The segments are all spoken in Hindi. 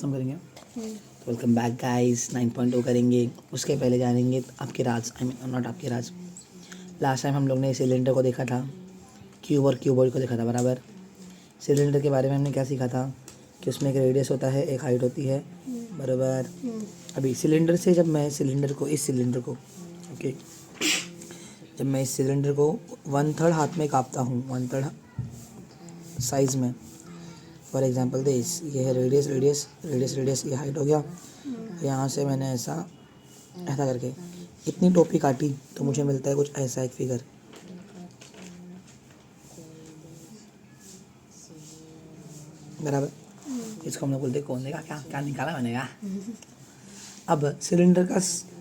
खत्म करेंगे। तो वेलकम बैक गाइस, 9.2 करेंगे। उसके पहले जानेंगे आपके राज, आई मीन नॉट आपके राज। लास्ट टाइम हम लोग ने सिलेंडर को देखा था, क्यूब और क्यूबॉइड को देखा था बराबर। सिलेंडर के बारे में हमने क्या सीखा था कि उसमें एक रेडियस होता है, एक हाइट होती है बराबर। अभी सिलेंडर से जब मैं सिलेंडर को ओके, जब मैं इस सिलेंडर को 1/3 हाथ में कांपता हूँ, 1/3 साइज़ में। फॉर एग्जांपल दिस, ये है रेडियस, ये हाइट हो गया। यहाँ से मैंने ऐसा करके इतनी टोपी काटी तो मुझे मिलता है कुछ ऐसा एक फिगर। बराबर। इसको हम लोग बोलते हैं कौन देगा क्या क्या निकाला मैंने क्या। अब सिलेंडर का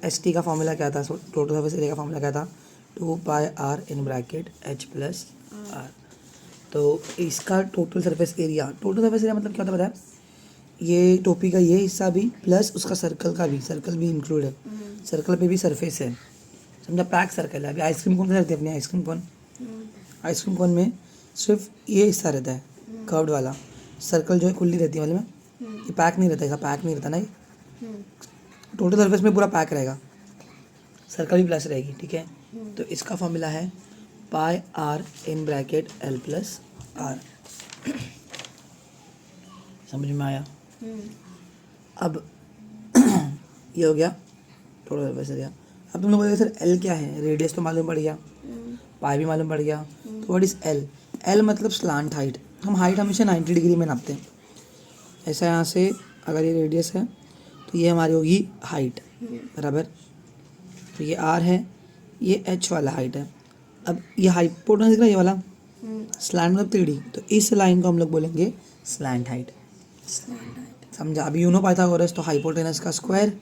ST का फॉर्मूला क्या था, टोटल सर्फेस एरिया का फॉर्मूला क्या था, 2πr in bracket h plus r। तो इसका टोटल सर्फेस एरिया मतलब क्या होता है पता है, ये टोपी का ये हिस्सा भी प्लस उसका सर्कल भी इंक्लूड है। सर्कल पे भी सरफेस है, समझा, पैक सर्कल है। अभी आइसक्रीम कोन रहती है अपनी आइसक्रीम कोन में सिर्फ ये हिस्सा रहता है कर्व्ड वाला, सर्कल जो है खुली रहती है, मालूम है, ये पैक नहीं रहता, पैक नहीं रहता ना, ये टोटल सर्फेस में पूरा पैक रहेगा, सर्कल भी प्लस रहेगी, ठीक है। तो इसका फॉर्मूला है πr इन ब्रैकेट l प्लस r। समझ में आया? अब ये हो गया टोटल सर्फेस एरिया। अब तुम लोग बोलोगे सर एल क्या है, रेडियस तो मालूम पड़ गया, पाई भी मालूम पड़ गया, तो व्हाट इज एल? एल मतलब स्लांट हाइट। हम हाइट हमेशा 90 डिग्री में नापते हैं। ऐसा यहाँ से अगर ये रेडियस है तो ये हमारी होगी हाइट बराबर। तो ये आर है, ये एच वाला हाइट है। अब ये हाइपोटेनस दिख रहा है, ये वाला स्लैंट मतलब 3D, तो इस लाइन को हम लोग बोलेंगे स्लैंट हाइट। समझा? अभी यूनो पाइथागोरस, तो हाइपोटेनस का square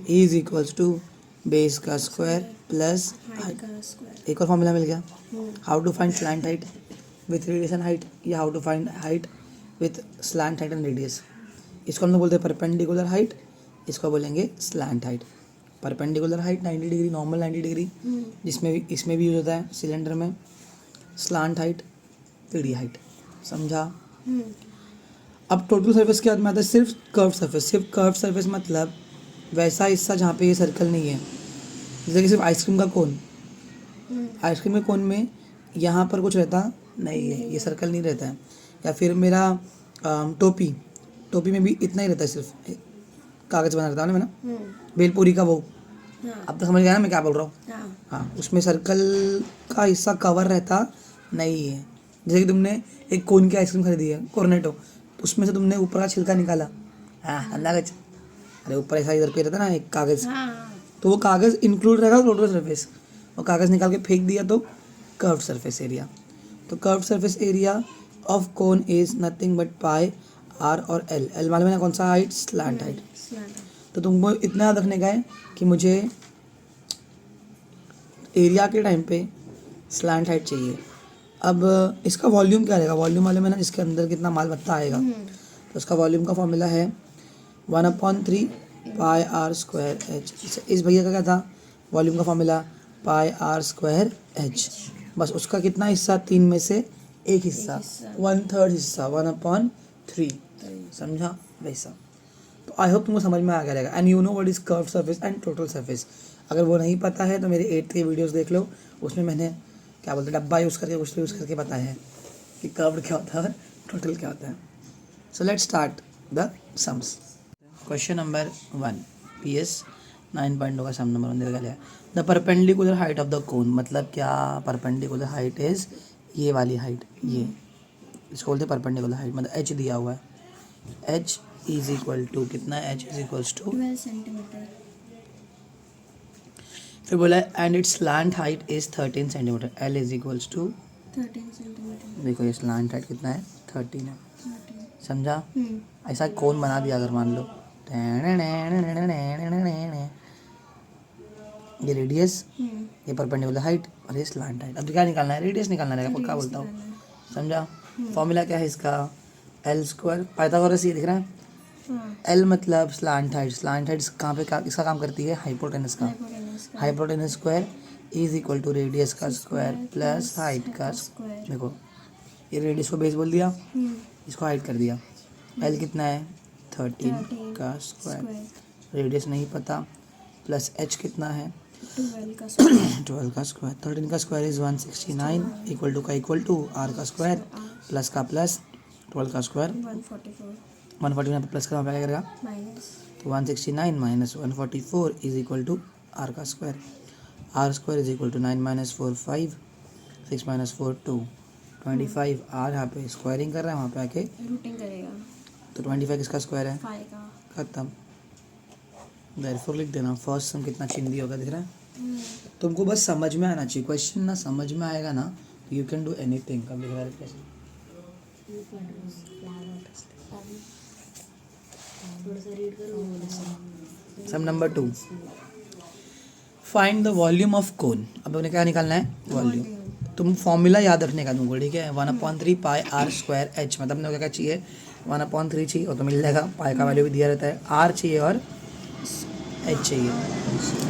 is equals to base का स्क्वायर प्लस हाइट का स्क्वायर। एक और फॉर्मूला मिल गया, how to find slant height with radius and height, या how to find height with slant height and radius. इसको हम लोग बोलते हैं परपेंडिकुलर हाइट, इसको बोलेंगे slant height. Perpendicular height 90 degree, normal 90 degree, जिसमें भी इसमें भी यूज होता है सिलेंडर में। स्लैंट हाइट 3D हाइट, समझा? अब टोटल सर्फेस के बाद में आता है सिर्फ कर्व सर्फेस मतलब वैसा हिस्सा जहाँ पे ये सर्कल नहीं है। जैसे कि सिर्फ आइसक्रीम का कोन, आइसक्रीम के कोन में यहाँ पर कुछ रहता नहीं है, ये सर्कल नहीं रहता है। या फिर मेरा टोपी में भी इतना ही रहता है, सिर्फ कागज़ बना रहता है ना, भेलपूरी का वो। अब तक समझ गया ना मैं क्या बोल रहा हूँ? हाँ, उसमें सर्कल का हिस्सा कवर रहता नहीं है। जैसे कि तुमने एक कोन की आइसक्रीम खरीदी है, कॉर्नेटो, उसमें से तुमने ऊपर का छिलका निकाला, अंदाज, अरे ऊपर ऐसा इधर पे रहता ना एक कागज़, तो वो कागज़ इंक्लूड रहेगा टोटल सर्फेस, और कागज़ निकाल के फेंक दिया तो कर्व्ड सरफेस एरिया। तो curved surface area of cone is nothing but pi r और एल मालूम है ना, कौन सा हाइट? Slant height. तो तुमको इतना याद रखने का है कि मुझे एरिया के टाइम पे स्लैंट हाइट चाहिए। अब इसका वॉल्यूम क्या रहेगा? वॉल्यूम मालूम है ना, जिसके अंदर कितना माल मत्ता आएगा। तो उसका वॉल्यूम का फॉर्मूला है 1/3 पाई आर स्क्वायर एच। इस भैया का क्या था वॉल्यूम का formula? Pi r square h. बस उसका कितना हिस्सा? 3 में से एक हिस्सा, 1/3 हिस्सा, 1/3। समझा? वैसा। तो आई होप तुमको समझ में आ गया रहेगा। And you know what is curve surface and total surface. अगर वो नहीं पता है तो मेरे 8th के वीडियोस देख लो, उसमें मैंने क्या बोलते हैं डब्बा यूज़ करके, कुछ यूज़ करके बताया है कि कर्व्ड क्या होता है, टोटल क्या होता है। So let's start the sums. Question number 1, PS 9.2 का सम नंबर 1 दिया गया है। The perpendicular height of the cone, मतलब क्या? परपेंडिकुलर हाइट इज ये वाली हाइट, ये इसको बोलते हैं परपेंडिकुलर हाइट, मतलब h दिया हुआ है। h इज इक्वल टू कितना? h is equals to 12 centimetre. फिर बोला है and its slant height is 13 centimetre. l is equals to 13 centimetre. देखो ये स्लैंट हाइट कितना है? 13 है। समझा? ऐसा कौन बना दिया अगर मान लो, ये रेडियस, ये परपेंडिकुलर हाइट और ये स्लैंट हाइट। अब क्या निकालना है? रेडियस निकालना रहेगा, पक्का बोलता हूँ। समझा? फॉर्मूला क्या है इसका? एल स्क्वायर, पाइथागोरस ये दिख रहा है। एल मतलब स्लैंट हाइट, स्लैंट हाइट कहाँ पे इसका काम करती है? हाइपोटेनस का। Hypotenuse square is equal to radius का स्क्वायर प्लस हाइट का स्क्वायर। देखो ये रेडियस को बेस बोल दिया, इसको हाइट कर दिया। एल कितना है? 13 का स्क्वायर, रेडियस नहीं पता, प्लस एच कितना है 12 का स्क्वायर 12 का स्क्वायर, 13 का स्क्वायर इज़ 169 इक्वल टू का इक्वल टू आर का स्क्वायर प्लस का प्लस 12 का स्क्वायर 144 149 पे प्लस का क्या करेगा माइनस तो 169 minus 144 is equal to R का square, R square is equal to 9 minus 4 5 6 minus 4 2 25 R यहाँ पे स्क्वायरिंग कर रहा है, वहाँ पे आके रूटिंग करेगा तो 25 किसका स्क्वायर है 5 का खत्म। देयरफॉर लिख देना फर्स्ट सम कितना चिंदी होगा दिख रहा है, तुमको बस समझ में आना चाहिए, क्वेश्चन ना समझ में आएगा ना यू कैन डू एनीथिंग। कब लिख रहा है कैसे sum number 2 find the volume of cone. अब उन्हें क्या निकालना है वॉल्यूम, तुम फॉर्मूला याद रखने का तुमको, ठीक है 1/3 पाई आर स्क्वायर एच, मतलब अपने को क्या चाहिए 1/3 चाहिए और तो मिल जाएगा, पाई का वैल्यू भी दिया रहता है, आर चाहिए और एच चाहिए।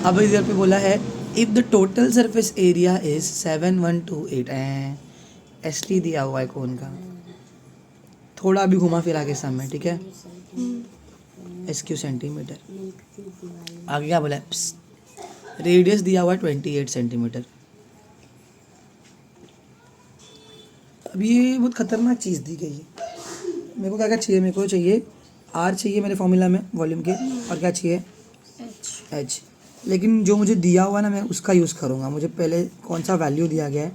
अब इधर पे बोला है if the total surface area is 7128 S T दिया हुआ है कोन का, थोड़ा भी घुमा फिरा के सम में, ठीक है एस क्यू सेंटीमीटर, आगे क्या बोला है रेडियस दिया हुआ है 28 सेंटीमीटर। अब ये बहुत खतरनाक चीज़ दी गई है, मेरे को क्या क्या चाहिए, मेरे को चाहिए आर चाहिए मेरे फॉर्मूला में वॉल्यूम के, और क्या चाहिए एच, लेकिन जो मुझे दिया हुआ ना मैं उसका यूज़ करूँगा, मुझे पहले कौन सा वैल्यू दिया गया है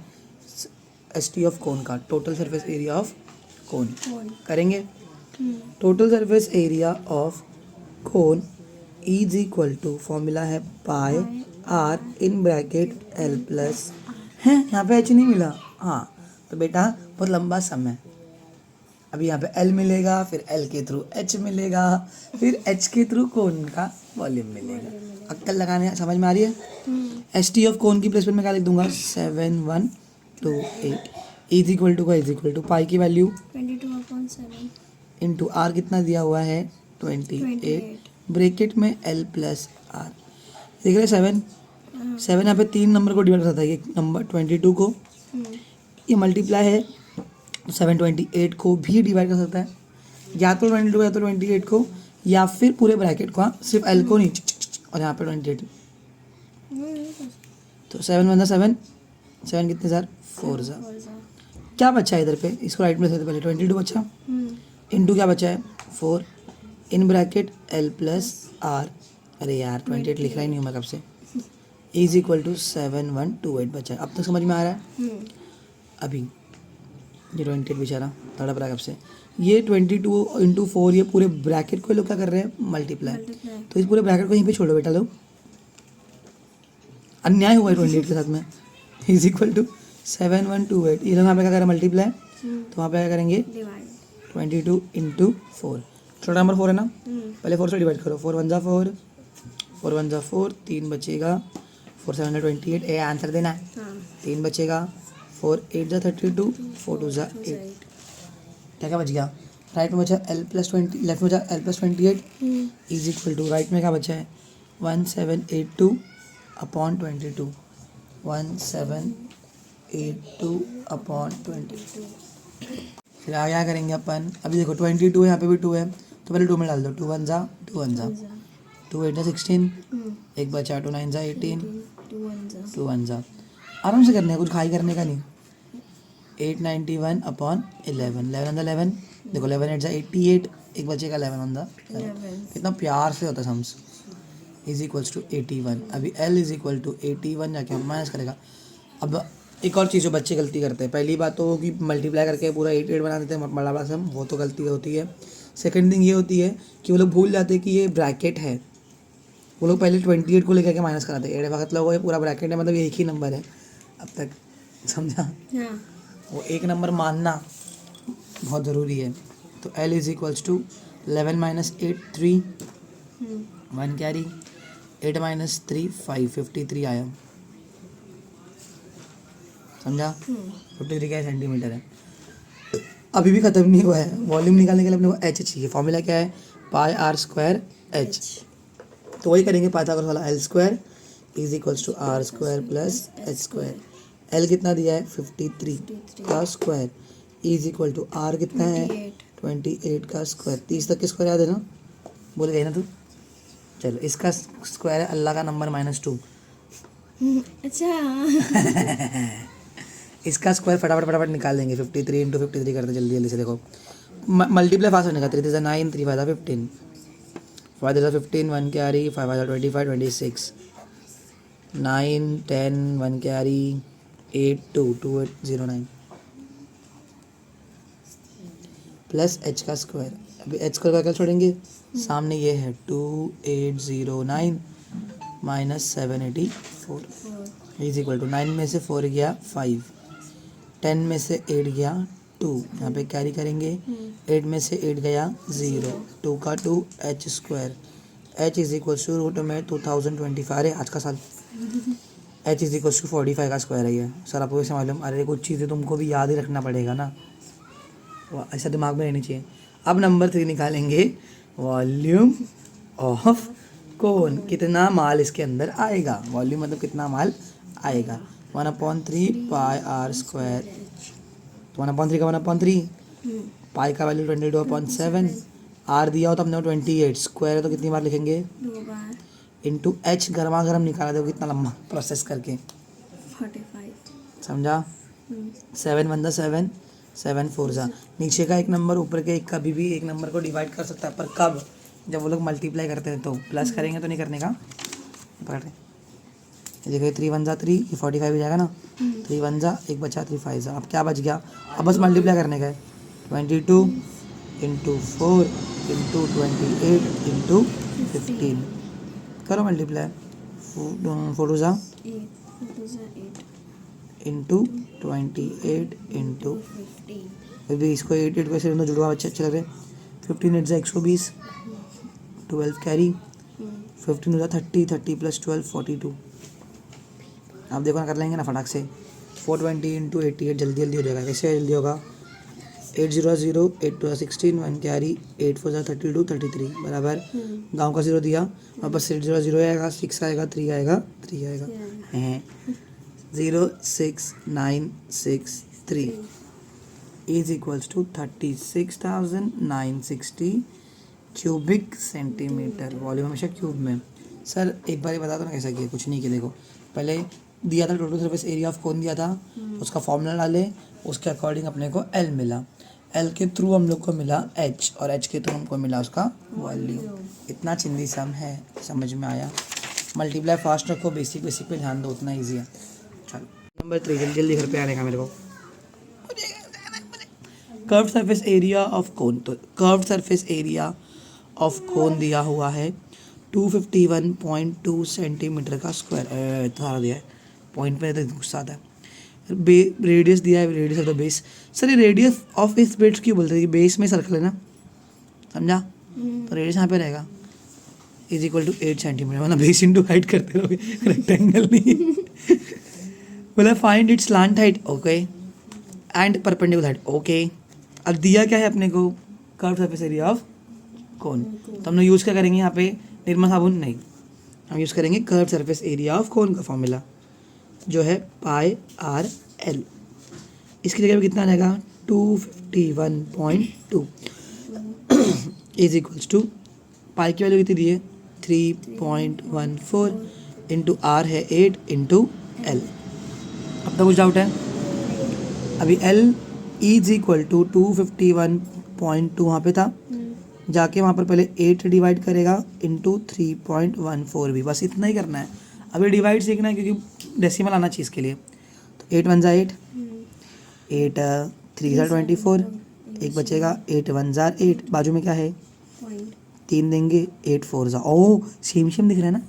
एस टी ऑफ कोन का, total surface area of cone करेंगे। Total surface area of cone is equal to formula है pi R in bracket L plus है, यहाँ पे एच नहीं मिला, हाँ तो बेटा बहुत लंबा सम है, अभी यहाँ पे एल मिलेगा, फिर एल के थ्रू एच मिलेगा, फिर एच के थ्रू कोन का वॉल्यूम मिलेगा। अक्कल लगाने समझ में आ रही है। एस टी ऑफ कोन की प्लेसमेंट में क्या लिख दूंगा 7128 इज इक्वल टू का इज इक्वल टू पाई की वैल्यू 22/7 इंटू आर कितना दिया हुआ है 28 ब्रैकेट में एल प्लस आर, देख रहे 7 यहाँ पे 3 नंबर को डिवाइड करता है, ये नंबर 22 को ये मल्टीप्लाई है 728 को भी डिवाइड कर सकता है, या तो 22 या तो 28 को, या फिर पूरे ब्रैकेट को, हाँ सिर्फ एल को नहीं और यहाँ पे 28, तो 7 1 7 7 कितने जार 4 जार, क्या बचा है इधर पे, इसको राइट में से पहले 22 बचा इनटू क्या बचा है 4 in bracket L plus r, अरे यार 28 लिख रहा ही नहीं हूँ मैं कब से, इज इक्वल टू 7128 बचा है। अब तक समझ में आ रहा है। अभी ये 28 बेचारा तड़प रहा है कब से, ये 22 इंटू 4 ये पूरे ब्रैकेट को लोग क्या कर रहे हैं मल्टीप्लाई, तो इस पूरे ब्रैकेट को यहीं पे छोड़ो बेटा लोग, अन्याय हुआ है 28 के साथ में, इज इक्वल टू 7128, ये लोग यहाँ पे क्या कर रहे हैं मल्टीप्लाई, तो वहाँ पे क्या करेंगे 22 इंटू 4, छोटा नंबर 4 है ना, पहले 4 से डिवाइड करो, 4 1 जा 4 4 1 जा 4 3 बचेगा, 4 7 28 ए आंसर देना है, 3 बचेगा, 4 8 जा 32 4 2 जा 8, क्या क्या बच गया, राइट में बचा एल प्लस 20, लेफ्ट में बचा l plus 28 is equal to, right में क्या बचा है 1782 अपॉन 22 1782 अपॉन 22, फिर आगे क्या करेंगे अपन, अभी देखो 22 है यहाँ पे भी 2 है, तो पहले 2 में डाल दो, 2 1 जा 2 1 जा 2 8 जा 16 एक बचा, 2 9 जा 18 2 1 जा, आराम से करने का, कुछ खाई करने का नहीं, 891 अपॉन 11 11 ऑन द 11, देखो 11 8 जा 88 एक बचेगा 11 ऑन द 11, कितना प्यार से होता है सम्स, इज इक्वल्स टू 81, अभी एल इज इक्वल टू 81 जाके हम माइनस करेगा। अब एक और चीज़ जो बच्चे गलती करते हैं, पहली बात तो कि मल्टीप्लाई करके पूरा 8 बना देते हैं बड़ा बड़ा सम, वो तो गलती होती है। सेकंड थिंग ये होती है कि वो लोग भूल जाते हैं कि ये ब्रैकेट है, वो लोग पहले 28 को लेकर के माइनस कराते हैं, एड वक्त लोग ये पूरा ब्रैकेट है, मतलब ये एक ही नंबर है अब तक, समझा, वो एक नंबर मानना बहुत ज़रूरी है। तो l is equals to 11 minus 8 3 1 carry, 8 minus 3 5 53 आया, समझा 53 क्या सेंटीमीटर है। अभी भी ख़त्म नहीं हुआ है, वॉल्यूम निकालने के लिए अपने को एच चाहिए, फॉर्मूला क्या है पाई आर स्क्वायर एच, तो वही करेंगे पाइथागोरस वाला, l square is equals to r square plus h square, l कितना दिया है 53 का square is equal to r कितना है 28 का स्क्वायर, 30 तक के स्क्वायर याद है ना, बोल गई ना तू। चलो इसका स्क्वायर है अल्लाह का नंबर -2। अच्छा इसका स्क्वायर फटाफट फटाफट निकाल देंगे। 53 इंटू 53 करते जल्दी जल्दी से। देखो मल्टीप्लाई फास्ट होने का। 3 3 9, 3 5 15, 5 15, 1 कैरी, 5 25, 26, 9 10, 1 कैरी, 8 2 2 8 0 9 प्लस एच का स्क्वायर। अभी एच स्क्वायर का क्या छोड़ेंगे, सामने ये है 2809 माइनस 784 इज इक्वल टू 9 में से 4 गया 5, 10 में से 8 गया 2, यहाँ पे कैरी करेंगे। 8 में से 8 गया 0, 2 का 2 h square. H is equal to root में 2025 अरे आज का साल। एच इज इक्वल टू 45 का स्क्वायर है ये। सर आपको कैसे मालूम? अरे कुछ चीज़ें तुमको भी याद ही रखना पड़ेगा ना, ऐसा दिमाग में रहनी चाहिए। अब नंबर 3 निकालेंगे। वॉल्यूम ऑफ कोन, कितना माल इसके अंदर आएगा। वॉल्यूम मतलब कितना माल आएगा। 1/3 पाई आर स्क्वायर। 1/3 का 1/3, पाई का वैल्यू 22/7, आर दिया हो तो हमने 28, स्क्वायर है तो कितनी बार लिखेंगे 2 बार, इंटू एच गर्मा गर्म निकाला देखो कितना लंबा प्रोसेस करके। 45। समझा। 7 1 7, 7 4 जा। नीचे का एक नंबर ऊपर के एक कभी भी एक नंबर को डिवाइड कर सकता है, पर कब? जब वो लोग मल्टीप्लाई करते हैं तो। प्लस करेंगे तो नहीं करने का। पकड़ ये देखो 3 1 जा 3, ये 45 हो जाएगा ना। 3 1 जा, एक बचा 3 5 जा। अब क्या बच गया? अब बस मल्टीप्लाई करने का है। 22 इंटू 4 इंटू 28 इंटू 15 करो मल्टीप्लाई। 4 जा 8, 8, इंटू 28 इंटू 15। अभी इसको 8 8 को ऐसे दोनों जुड़वा अच्छे अच्छे लग रहे। 15 8 जा 120, 12 कैरी, 15 जा 30, 30 प्लस 12 42। आप देखो ना कर लेंगे ना फटाक से। 420 इंटू 88 जल्दी जल्दी हो जाएगा। कैसे जल्दी होगा? 8 0 0, 8 2 16, 1 कैरी, 8 4 32 33 बराबर। गांव का 0 दिया, वापस 8 0 0 आएगा, 6 आएगा, 3 आएगा, 3 आएगा। 0 6 9 6 3 is equals to 36,960 cubic centimetre. Volume हमेशा क्यूब में। सर एक बार ये बता दो ना कैसा किया। कुछ नहीं किया। देखो पहले दिया था total surface area of cone दिया था, उसका फॉर्मूला डाले, उसके अकॉर्डिंग अपने को एल मिला। एल के थ्रू हम लोग को मिला एच, और एच के थ्रू हमको मिला उसका वॉल्यूम। इतना चिंदी सम है, समझ में आया। मल्टीप्लाई फास्ट रखो, बेसिक बेसिक पे ध्यान दो, उतना ईजी है। चलो नंबर 3 जल्दी जल्दी घर पे आने का मेरे को। Curve surface area of cone. तो curve surface area of cone दिया हुआ है 251.2 सेंटीमीटर का स्क्वायर। इतना दिया है, पॉइंट पे तो गुस्सा आता है। रेडियस दिया है, radius of the base. Sir ये रेडियस ऑफ इस बेस क्यों बोलते हैं? बेस में सर्कल है ना, समझा? तो रेडियस यहाँ पे रहेगा इज इक्वल टू 8 सेंटीमीटर। मतलब बेस इंटू हाइट करते रहोगे, रेक्टेंगल नहीं। बोला find its slant height, okay, and perpendicular height, okay. अब दिया क्या है अपने को? Curve surface area of cone. तो हम लोग यूज़ क्या करेंगे यहाँ पे? निर्मा साबुन नहीं, हम यूज़ करेंगे curve surface area of cone का फॉर्मूला जो है पाई आर एल। इसकी जगह पे कितना आ जाएगा? 251.2 इज इक्वल्स टू पाई की वैल्यू कितनी दी है? 3.14 इंटू आर है 8 इंटू एल। अब तक कुछ डाउट है? अभी एल इज इक्वल टू 251.2 वहाँ पे था, जाके वहाँ पर पहले 8 डिवाइड करेगा इंटू 3.14 भी, बस इतना ही करना है। अभी डिवाइड सीखना है क्योंकि डेसिमल आना चाहिए इसके लिए। तो 8 1 8, 8 3 24, एक बचेगा 8 1 8, बाजू में क्या है? 3 देंगे, 8 4 ओ सेम सेम दिख रहा है ना।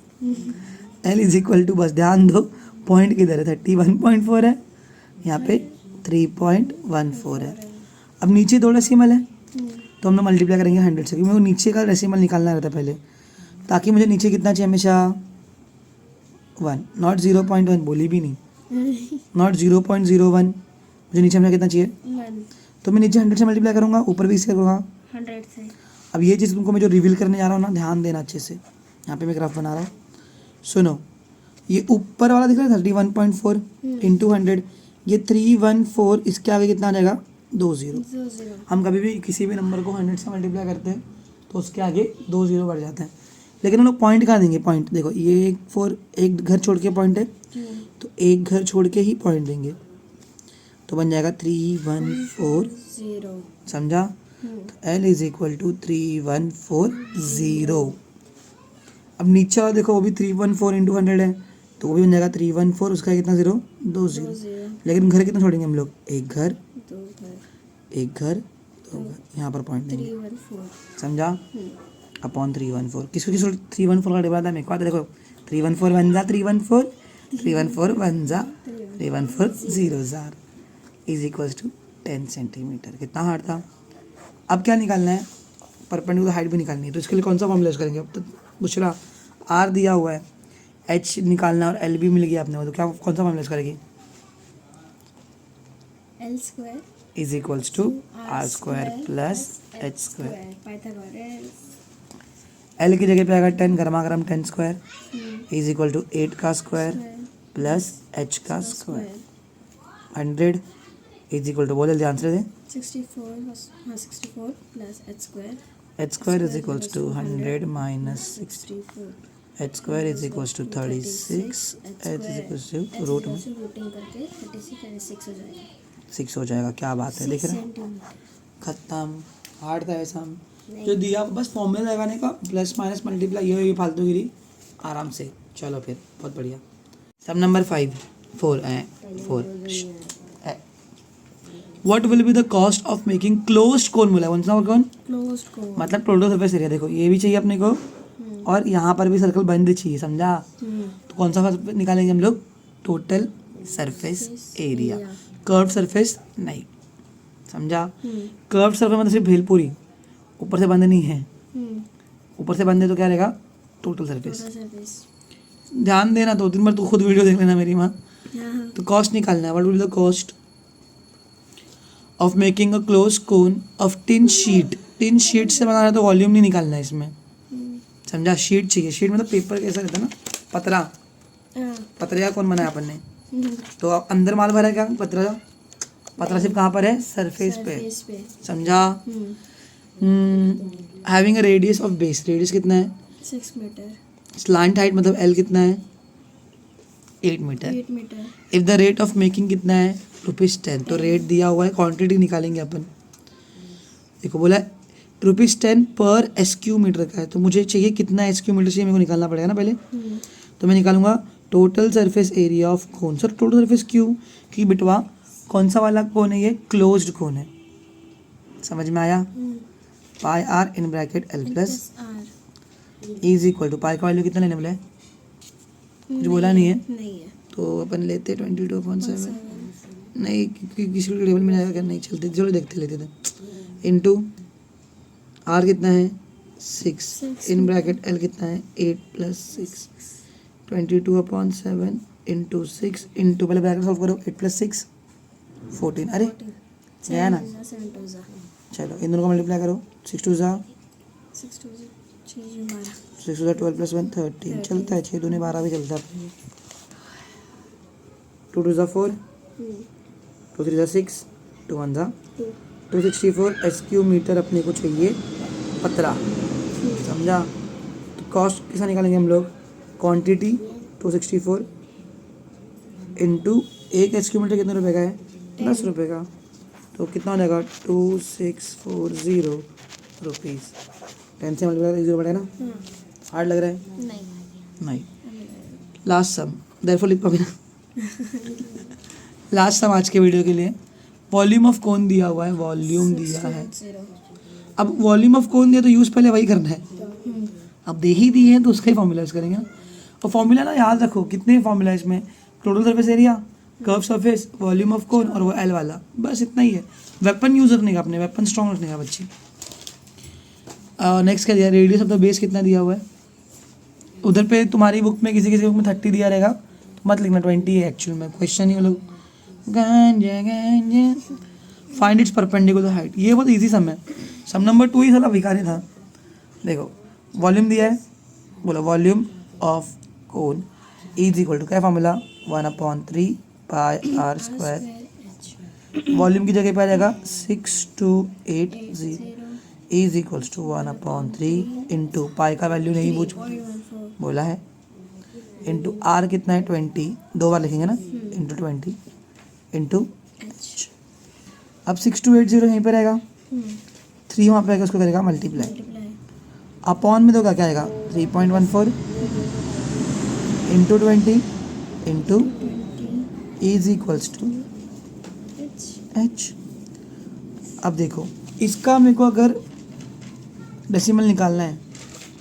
एल इज इक्वल टू, बस ध्यान दो पॉइंट किधर है, 31.4 है, यहाँ पे 3.14 है। अब नीचे 2 डेसिमल है तो हम लोग मल्टीप्लाई करेंगे 100 से, क्योंकि मेरे को नीचे का डेसिमल निकालना रहता है पहले, ताकि मुझे नीचे कितना चाहिए हमेशा 1, नॉट 0.1, बोली भी नहीं, नॉट 0.01, मुझे नीचे हमेशा कितना चाहिए 1, तो मैं नीचे 100 से मल्टीप्लाई करूँगा, ऊपर भी इससे करूँगा 100 से। अब ये चीज़ तुमको मैं जो रिवील करने जा रहा हूँ ना, ध्यान देना अच्छे से। यहाँ पे मैं ग्राफ बना रहा हूँ, सुनो। ये ऊपर वाला दिख रहा है 31.4 इंटू 100, ये 314, इसके आगे कितना आ जाएगा 20। हम कभी भी किसी भी नंबर को 100 से मल्टीप्लाई करते हैं तो उसके आगे 2 जीरो बढ़ जाते हैं। लेकिन हम लोग पॉइंट कहाँ देंगे? पॉइंट देखो, ये एक घर छोड़ के पॉइंट है, तो एक घर छोड़ के ही पॉइंट देंगे, तो बन जाएगा 314। समझा? तो L इज इक्वल टू 3140। अब नीचे वाला देखो, वो भी 314 इंटू 100 है, तो वो भी बन जाएगा 314। उसका कितना जीरो? 2 जीरो। लेकिन घर कितना छोड़ेंगे हम लोग? एक घर, दो घर, यहाँ पर पॉइंट देंगे। 314। समझा? अपॉन 314। किसको 314 का डिवाइड है? मेरे को आता है, देखो 314 वन जा 314, 314 वन जा 314 0 jar is equal to 10 centimetre. कितना हार्ड था? अब क्या निकालना है? परपेंडिकुलर हाइट भी निकालनी है, तो इसके लिए कौन सा फॉर्मूला यूज करेंगे? अब तो दूसरा R दिया हुआ है, H निकालना और L भी मिल गया आपने, तो क्या कौन सा फॉर्मूला यूज करेगी? L square is equals to R square plus H square. Pythagoras. L की जगह पे आएगा 10, गर्मा गर्म 10 स्क्वायर इज इक्वल टू 8 का स्क्वायर प्लस H का स्क्वायर। 100 इज इक्वल टू, बोले ध्यान से दे, 64 plus H square. H square is equals to 100 minus 64 H square is equals to 36, H is equals to root में रूटिंग करके 36 यानी 6 हो जाएगा। 6 हो जाएगा। क्या बात है, देख रहे हैं? खत्म। हार्ड था ऐसा जो दिया, बस फॉर्मूला लगाने का, प्लस माइनस मल्टीप्लाई, ये फालतूगिरी आराम से। चलो फिर, बहुत बढ़िया। सब number 4 what will be the cost of making closed cone? बोला कौन सा कोन? क्लोज्ड कोन मतलब टोटल सरफेस एरिया। देखो ये भी चाहिए अपने को, और यहाँ पर भी सर्कल बंद चाहिए। समझा? तो कौन सा निकालेंगे हम लोग? Total surface area. Curve surface नहीं। समझा? कर्व सरफेस मतलब सिर्फ भेलपुरी, ऊपर से बंद नहीं है। ऊपर से बंद है तो क्या रहेगा? Total surface. ध्यान देना, 2-3 बार तो खुद वीडियो देख लेना मेरी माँ। तो कॉस्ट निकालना है। What will the cost of making a close cone of tin sheet? Tin sheet से बनाना है तो वॉल्यूम नहीं निकालना है इसमें। समझा? शीट चाहिए। शीट मतलब पेपर कैसा रहता है ना, पतरा। पतरे का कौन बनाया अपन ने? तो अब अंदर माल भरा है क्या? पतरा सिर्फ कहाँ पर है? सरफेस पे। समझा? Having a radius of base, radius कितना है? 6 मीटर। स्लांट हाइट मतलब L कितना है? 8 मीटर। If the rate of making कितना है? ₹10। तो रेट दिया हुआ है, क्वांटिटी निकालेंगे अपन। देखो बोला ₹10 पर SQ मीटर का है, तो मुझे चाहिए कितना SQ मीटर चाहिए, मेरे को निकालना पड़ेगा ना पहले। तो मैं निकालूंगा total surface area of cone. Sir total surface क्यों? कि बिटवा कौन सा वाला कोन है? ये क्लोज्ड कोन है। समझ में आया? Pi R in bracket L plus is equal to, pi का वैल्यू कितना लेने बोला है? कुछ बोला नहीं है, तो अपन लेते 22/7। नहीं, क्योंकि किसी को टेबल में आएगा नहीं चलते, चलो देखते लेते थे। इंटू R कितना है? 6 इन ब्रैकेट L कितना है? 8 प्लस 6 22/7 इंटू 6 इंटू, पहले ब्रैकेट सॉल्व करो। 8 प्लस 6 14। अरे गया ना? चलो इन दोनों को मल्टीप्लाई करो। 6 2 जा 6 2 12 प्लस 1 13 चलता है। 6 दूनी 12 भी चलता है। 2 2 जा 4 2 3 जा 6 2 1 जा 264 SQ मीटर अपने को चाहिए पतरा। समझा? तो कॉस्ट कैसा निकालेंगे हम लोग? क्वांटिटी 264 इंटू एक SQ मीटर कितने रुपए का है? 10 रुपये का। तो कितना हो जाएगा? 2640 रुपीज़। 10 से मल्टीप्लाई जीरो बढ़ेगा ना? हार्ड लग रहा है? नहीं। लास्ट सम, देयरफॉर लिख पाओगे ना? लास्ट सम आज के वीडियो के लिए। वॉल्यूम ऑफ कोन दिया हुआ है, वॉल्यूम दिया है। अब वॉल्यूम ऑफ कोन दिया तो यूज़ पहले वही करना है। अब दे ही दी है तो उसका ही फॉर्मूला यूज़ करेंगे। और फॉर्मूला ना याद रखो, कितने फॉर्मूला इसमें? Total surface area, curve surface, volume of कोन और वो L वाला, बस इतना ही है। वेपन यूज़ रखने का, अपने वेपन स्ट्रॉन्ग रखने का बच्चे। नेक्स्ट क्या दिया? रेडियस ऑफ द बेस कितना दिया हुआ है? उधर पे तुम्हारी बुक में, किसी किसी बुक में 30 दिया रहेगा, तो मत लिखना, 20 है एक्चुअल में। क्वेश्चन ही वो लोग फाइंड इट्स परपेंडिकुलर हाइट, ये बहुत ईजी सम है। सम नंबर 2 ही साला भिखारी था। देखो वॉल्यूम दिया है, बोलो volume of cone is equal to क्या फॉर्मूला? 1/3 पाई R स्क्वायर। वॉल्यूम की जगह पे आ जाएगा 6280 is equals to 1/3 into pi का वैल्यू नहीं पूछ 3.14 बोला है इंटू आर कितना है 20 दो बार लिखेंगे ना इंटू 20 इंटू H अब 6280 यहीं पर रहेगा 3 वहाँ पे आएगा उसको करेगा मल्टीप्लाई मल्टीप्लाई अपॉन में दोगा क्या आएगा 3.14 into 20 into 20 is equals to H H. अब देखो इसका मेरे को अगर डेसिमल निकालना है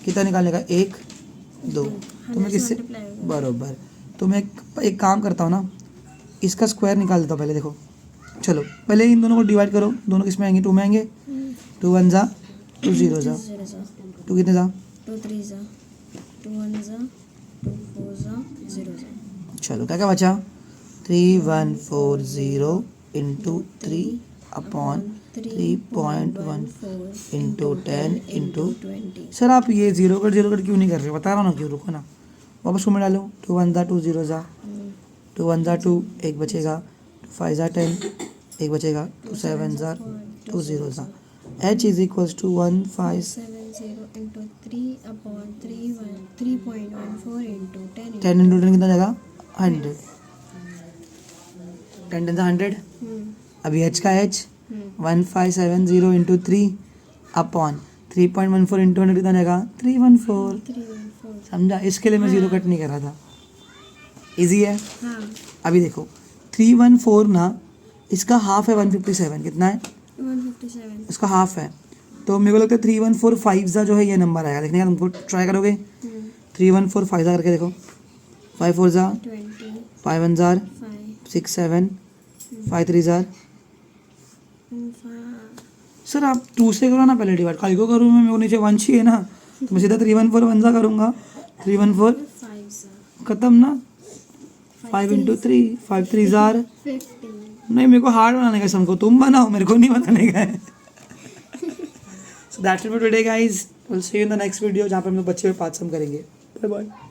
कितना निकालने का 1 2 तो मैं किससे मल्टीप्लाई होगा बरोबर तो मैं एक काम करता हूँ ना इसका स्क्वायर निकाल देता हूँ पहले देखो चलो पहले इन दोनों को डिवाइड करो दोनों किस में आएंगे 2 में आएंगे 2 1 जा 2 0 जा 2 कितने जा 2 3 जा 2 1 जा 2 4 जा 0 जा चलो क्या क्या बचा 3140 into 3 upon 3.14 into 10 into 20 sir आप ये जीरो कट क्यों नहीं कर रहे बता रहा हूँ ना क्यों रुको ना वापस में डालो 2 1 जा 2 0 जा 2 1 जा 2 एक बचेगा 2 5 जा 10 एक बचेगा 2 7 जा 2 0 जा h is equals to 70 into 3 upon 3.14 into 10 10 into 10 कितना जाएगा 100 10 10 100 अभी h का h 1570 इंटू 3 अपॉन 3.14 इंटू 100 कितना जाएगा 314 3.14 समझा इसके लिए मैं जीरो कट नहीं कर रहा था इजी है हाँ अभी देखो 314 ना इसका हाफ है 157 कितना है 157 इसका हाफ है तो मेरे को लगता है 3145 सा जो है ये नंबर आएगा देखने का तुमको ट्राई करोगे 3145 सा करके देखो 5 4 जार 20 5 1 जार 5 6 7 5 3 जार 5 सर आप 2 से करो ना पहले डिवाइड कल को करूँ मैं मेरे को नीचे 1 चाहिए ना तो मैं सीधा 3141 सा करूँगा 314 5 खत्म ना 5 इंटू 3 5 3 जार 50 नहीं मेरे को हार्ड बनाने का समझो तुम बनाओ मेरे को नहीं बनाने का है so that's it for today guys will see you in the next video जहाँ पे हम लोग बच्चे हुए पाँच सम करेंगे बाय बाय